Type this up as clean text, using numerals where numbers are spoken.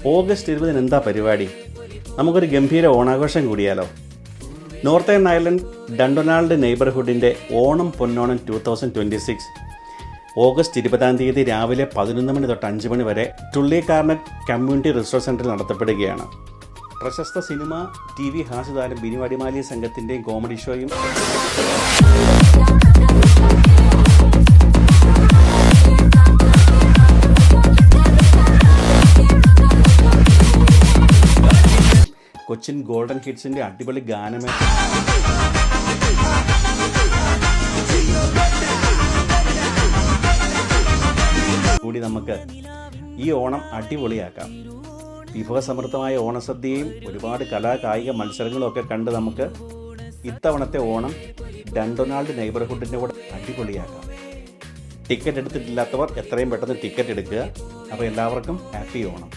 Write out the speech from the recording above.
August 20 എന്താ പരിപാടി? നമുക്കൊരു ഗംഭീര ഓണാഘോഷം കൂടിയാലോ. നോർത്തേൺ അയർലൻഡ് ഡണ്ടൊനാൾഡ് നെയ്ബർഹുഡിൻ്റെ ഓണം പൊന്നോണം 2026 ഓഗസ്റ്റ് 20 രാവിലെ 11 മണി തൊട്ട് 5 മണി വരെ ടുള്ളികാർണറ്റ് കമ്മ്യൂണിറ്റി റിസോർട്ട് സെൻറ്ററിൽ നടത്തപ്പെടുകയാണ്. പ്രശസ്ത സിനിമ, TV ഹാസ്യതാരം ബിനു അടിമാലി സംഘത്തിൻ്റെയും കോമഡി ഷോയും കൊച്ചിൻ ഗോൾഡൻ ഹിറ്റ്സിൻ്റെ അടിപൊളി ഗാനമേ കൂടി നമുക്ക് ഈ ഓണം അടിപൊളിയാക്കാം. വിഭവസമൃദ്ധമായ ഓണസദ്യയും ഒരുപാട് കായിക മത്സരങ്ങളും ഒക്കെ കണ്ട് നമുക്ക് ഇത്തവണത്തെ ഓണം ഡണ്ടൊനാൾഡ് നെയ്ബർഹുഡിൻ്റെ കൂടെ അടിപൊളിയാക്കാം. ടിക്കറ്റ് എടുത്തിട്ടില്ലാത്തവർ എത്രയും പെട്ടെന്ന് ടിക്കറ്റ് എടുക്കുക. അപ്പോൾ എല്ലാവർക്കും ഹാപ്പി ഓണം.